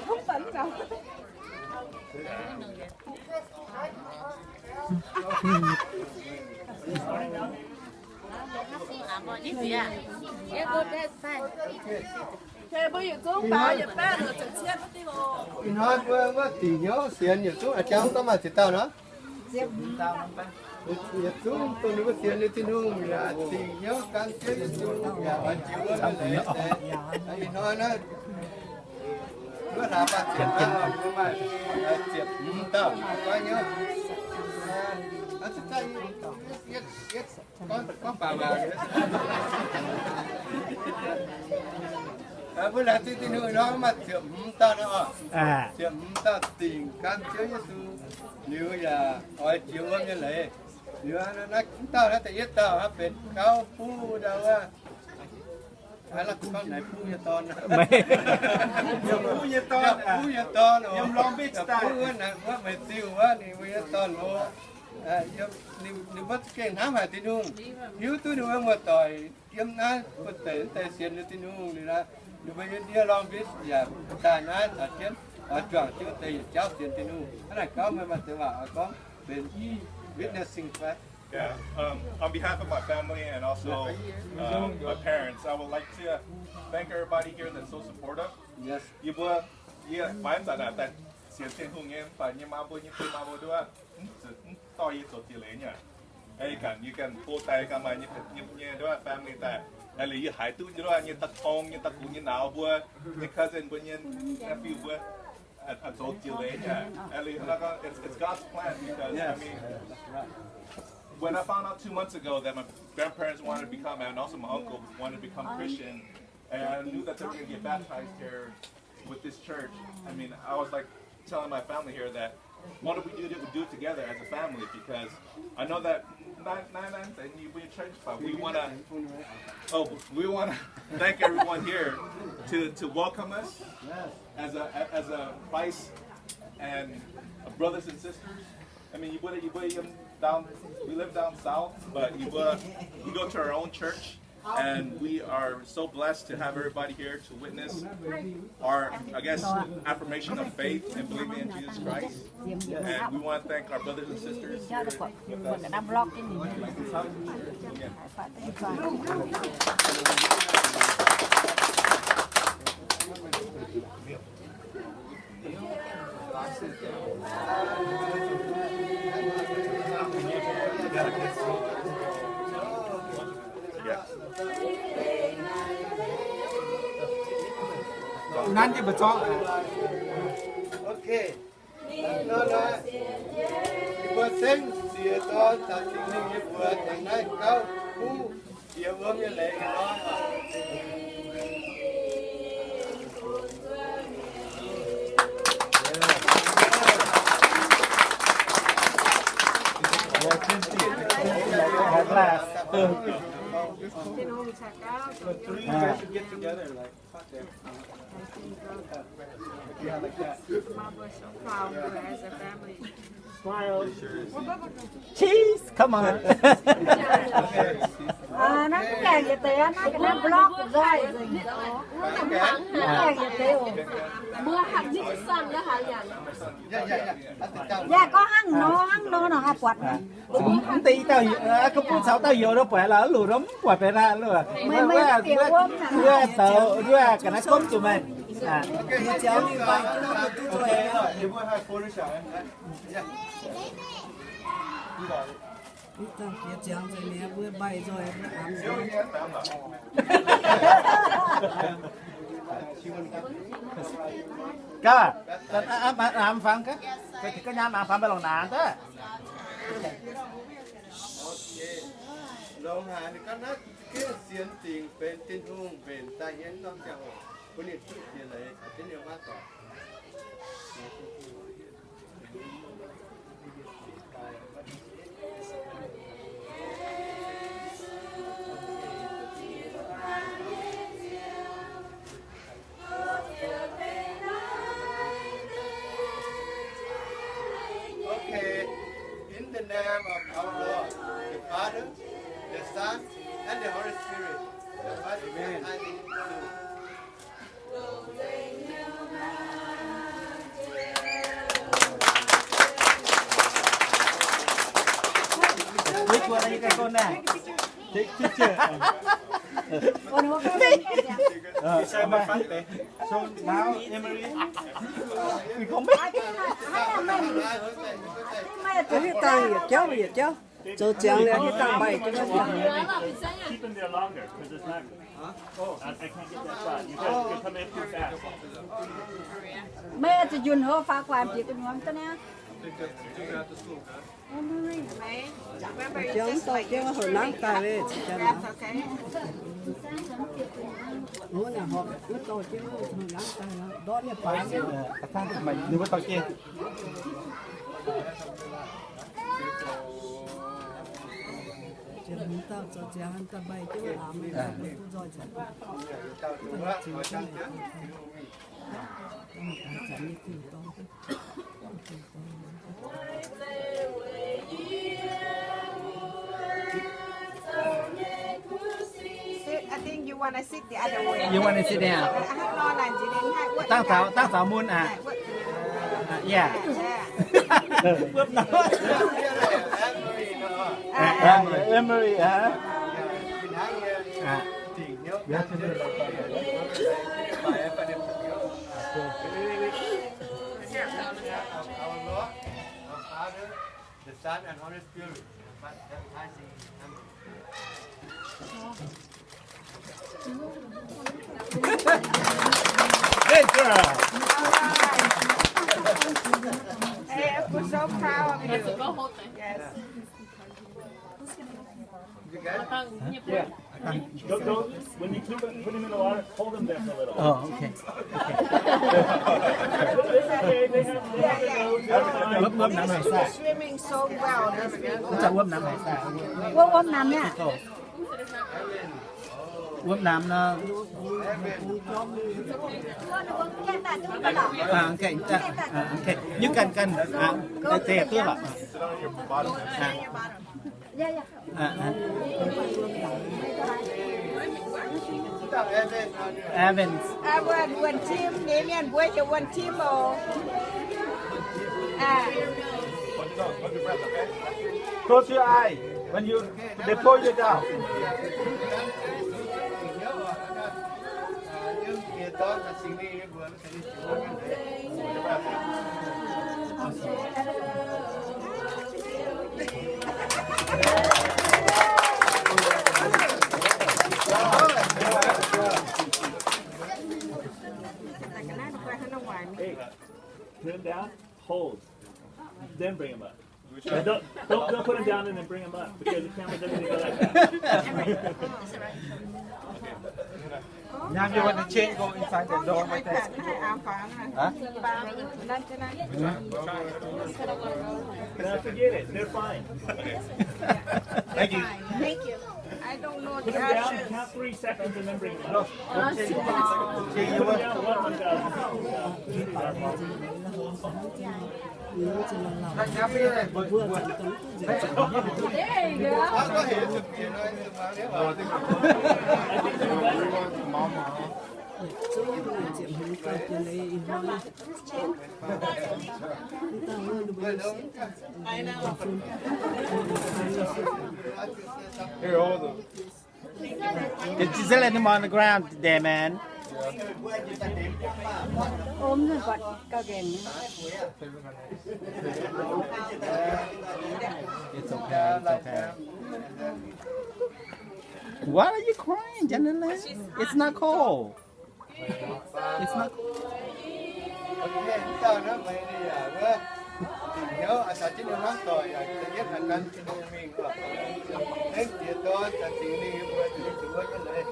Không phấn đâu. Thế bây giờ cũng bao giờ ba được chữ chiên mất đi bộ. Nói với tỷ nhớ xiên nhiều chút ở trong có mà chỉ tao nó. Nhiệt xuống tôi nói với xiên lên trên hương là tỷ nhớ căng chết xuống nhà bạn chịu nó để nói nó là bạn chịu tao nhưng mà chịu tao có nhớ. Có bà với lại tí nữa nó mà chậm ta nó chậm ta tình can chiếu như sư nếu là hỏi chiếu như lệ nếu nó chúng ta đã thấy ít tao hấp bên cao phu đâu á hay là con này phu như ton phu như ton nhom long bít style phu này quá mệt tiêu quá thì phu như ton luôn nếu bắt cái nám phải tin hùng nếu tôi nuôi một tỏi yếm ná có thể xiên như tin hùng thì là nếu bây giờ đi long bít giờ ta ná ở trên ở trường chứ tây cháu xiên tin hùng cái này có mấy bạn tự bảo có bên witnessing fact. Yeah. On behalf of my family and also my parents, I would like to thank everybody here that's so supportive. Yes. You bữa, yeah, phải tại là tại xiên tin hùng em phải như mà bữa như tôi mà bữa đó, to như tổ tiên nhỉ. Ai cần như cần phụ tay cái mà như đó family tại. Hay là như hải tu đó như tắc phong như tắc cũng như nào bữa như cousin bữa như nephew bữa. At tổ tiên nhỉ. Hay là it's God's plan because I mean. When I found out 2 months ago that my grandparents wanted to become, and also my uncle wanted to become Christian, and I knew that they were going to get baptized here with this church, I mean, I was like telling my family here that why don't we do it together as a family, because I know that we church, but we want to thank everyone here to welcome us as a Christ and brothers and sisters. I mean, we live down south, but we go to our own church, and we are so blessed to have everybody here to witness our, I guess, affirmation of faith and believing in Jesus Christ. And we want to thank our brothers and sisters here with Nanti betul. Okay. Nó buat sen dia to tak tinggi buat naik kau ku dia buat yang lain nó. At last. But three guys should get together like fuck that. Yeah, like that. As a family. Smile. Cheese. Come on. Nó cũng càng vậy té, nó cái blog rồi gì đó. Nó càng vậy té. Mưa hạt dít xăng đó hả nhỉ? Dạ có hăng nó nó hạt quạt. Cũng tí tao cũng muốn sáu tao vô đó phải là lù rấm quả phải ra luôn à. Đưa tờ đưa cái nó cốm tụi mình. Cháu như vậy nó cứ cho em. Nếu mà hai cô nó sợ em. Tao kia chàng rồi nè vừa bay rồi em đã ăn rồi. Các bạnฟังcái nhà màฟังไปลองนานđó. Long Hà thì các nó kia xiên tình bên tin hùng bên tai hiến nó chẳng có niệm chút gì lấy cái niệm mát rồi. Okay, in the name of our Lord, the Father, the Son, and the Holy Spirit. The Father, cái con này teacher Ủa nó có cái so now Emery mình không biết Cái cái tăng vậy chứ. Cho chẳng lẽ cái tăng bay cho nó Keep them there longer because it's not. I can't get that shot. You guys can come in too fast. mẹ thì dùn hô phá quan chỉ cái nhóm cái nè. Chẳng tao chứ hồi nắng ta về chẳng lẽ. Ủa nè họ nó to chứ hồi nắng ta đó là phải. cái thang của mình đừng có tao kia Chẳng tao cho chẳng ta bay chứ làm mình cũng rồi chẳng. Chẳng như kiểu to. I think you want to sit the other way. you want to sit down tăng sáu muôn à yeah bước nó Emery hả The Son and Holy Spirit, baptizing them. good girl Hey, I'm so proud of you. Yes. You guys? Don't, when you put him in the water, hold him there for a little. oh okay They have Whoop whoop nắm hải sản Swimming so well. chắc whoop nắm hải sản Ôm nằm nha. whoop nắm nó okay okay you can để tiếp ạ Evans I want one team. Namian, wait the one team. Oh. close your eye when you they pull you down Nhưng kia đó làสิ่งนี้vừa nó sẽ đi chịu Hey, put him down, hold, then bring him up. And don't put him down and then bring him up because the camera doesn't go like that. now you want to change go inside the door like that huh? No, forget it. They're fine. Thank you Thank you. I don't know Put the him down, actions. count 3 seconds, and then bring him up. Change you Put him want down 1,000. Nó chỉ là lòng. Nhắm đi này Vừa chẳng cấm có hiểu được chuyện nói nhưng mà nếu mà số lượng chuyện hình cái chuyện này in hoa người ta luôn được bây giờ Did you let him on the ground there, man? Ôm rồi còn cao đèn. It's okay, it's okay. Why are you crying, Janelle? It's not cold. It's not cold. tao nó mày đi à thì nhớ ở tại chính nó tội à tự nhiên hành năng trên mình rồi đến kia đó tại tình đi vừa thì chủ cái này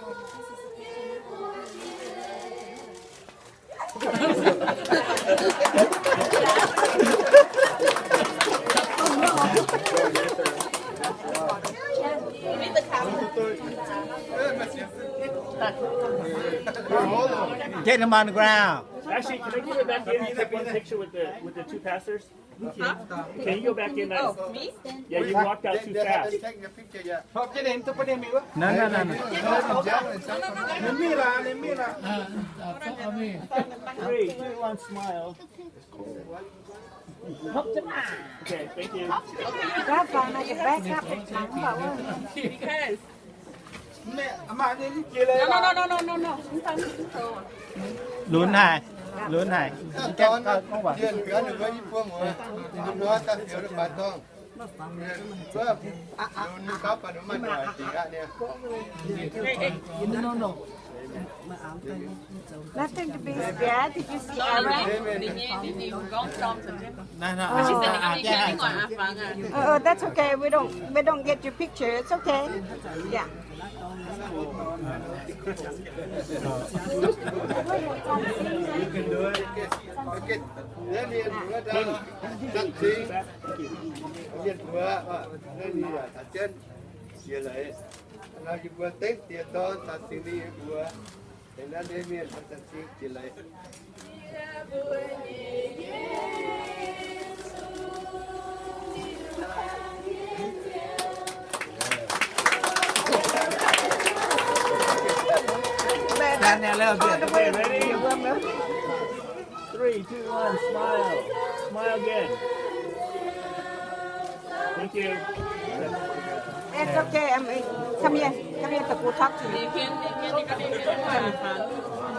Get him on the ground. Actually, can I get it back in? You take one picture with the two pastors. Can you go back in? That? Oh, me? Yeah, you walked out too fast. No, no, no, no. Three, 2, 1, smile. Okay, thank you. Các con này bé các nắng bảo ơi. mà đi kia lên lún này con tiền cửa được với phương rồi nó ta thiếu được bài tông vâng nó có phải nó mạnh rồi chỉ ra nè Nothing to be scared. Did you see Aaron? That's okay. We don't get your picture. It's okay. Yeah. Okay. Nên đi vừa ra đặt chính điện vừa nên đi đặt chân chia lại nó chỉ vừa tết tiền to đặt chính đi vừa thế nên đi miền đặt chính chia lại Okay, ready? 3, 2, 1, smile. Smile again. Thank you. It's okay. Come here. Come here. We'll talk to you.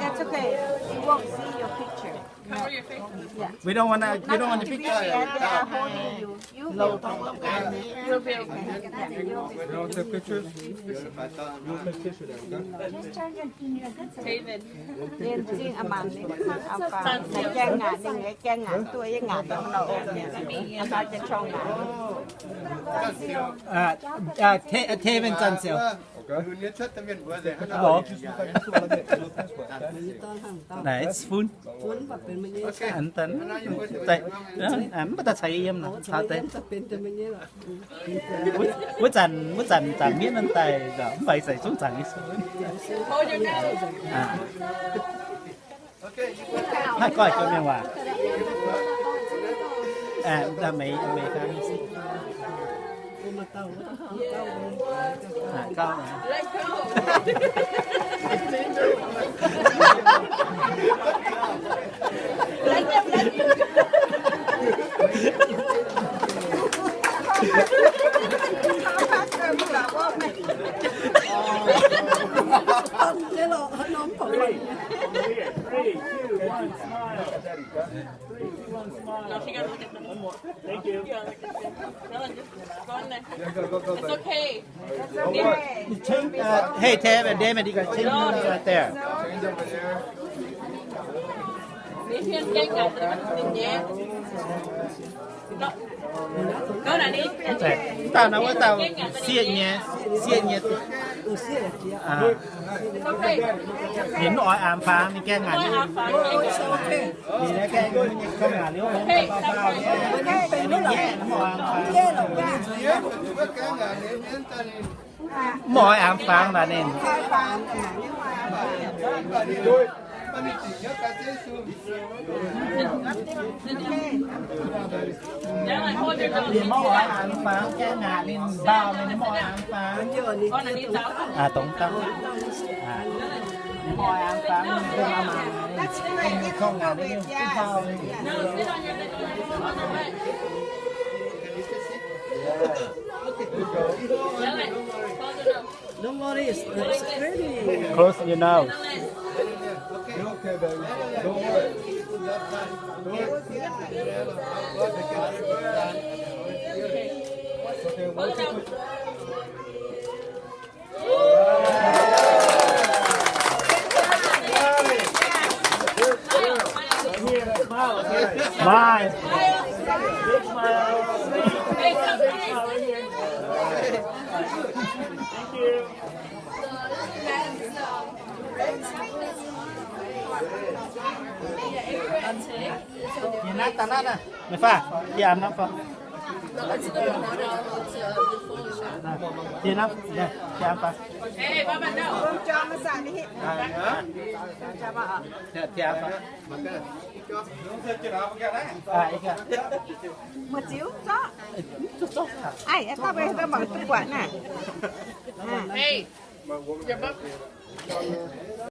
It's okay. You won't see your picture. Cover your face. Yeah. we don't want Nothing to to be picture scared. They are holding you. You'll be okay. You'll be okay. Yeah, you'll be okay. take pictures bài to David. Nên riêng Aman đi áo phao này trang ngàn đi nghe trang ngàn tôi với ngàn trong đầu anh taจะช่องngàn เทเป็นจันเซียว ดูเนื้อชัดแต่เมียนหัวเลยให้เรา ไหนสปูนอันตันแต่อันไม่ตัดใช้เยี่ยมนะชาเต้ว่าจันจานเมียนนั่นแต่ก็ไปใส่ชุดจันนี่สุดถ้าก้อยก็ไม่ว่าแต่ไม่ครับก้าวนะ Thế là hết nóng phỏng vấn. 3, 2, 1, smile. 3, 2, 1, smile. One more. Thank you. Go in there. It's okay. Change, hey, Tab and Damon, you got change right there. Đi phiên cây ngạt thì mình tìm nhé. Có là đi. Tao nói với tao xiên nhé. À. Nhìn nói ám phá mình cái ngàn đi. Vì nó cái không ngàn nếu không bao bao nhé. Mình nhẹ nó mò ám phá. Mò ám phá là nên. Thì mò ám phá cái ngàn nên bao nên mò ám phá. Con là đi táo. À tổng tâm. À. Mò ám phá nên không ngàn nên bao nên. Don't worry, it's ready. Close your nose. Okay, baby. Don't worry. Smile. Big smile. Big smile right here. Thank you. Nhìn nát ta nát à. Mày pha. Đi ăn nó pha. Đi nó. Nè, đi ăn pha. Ê, ba bạn đâu? Không cho nó xả đi. Cho bà ạ. Đi ăn pha. À, ý kìa. Một xíu, đó. Ai, em tao về tao mở cái quả nè. Hey, your butt.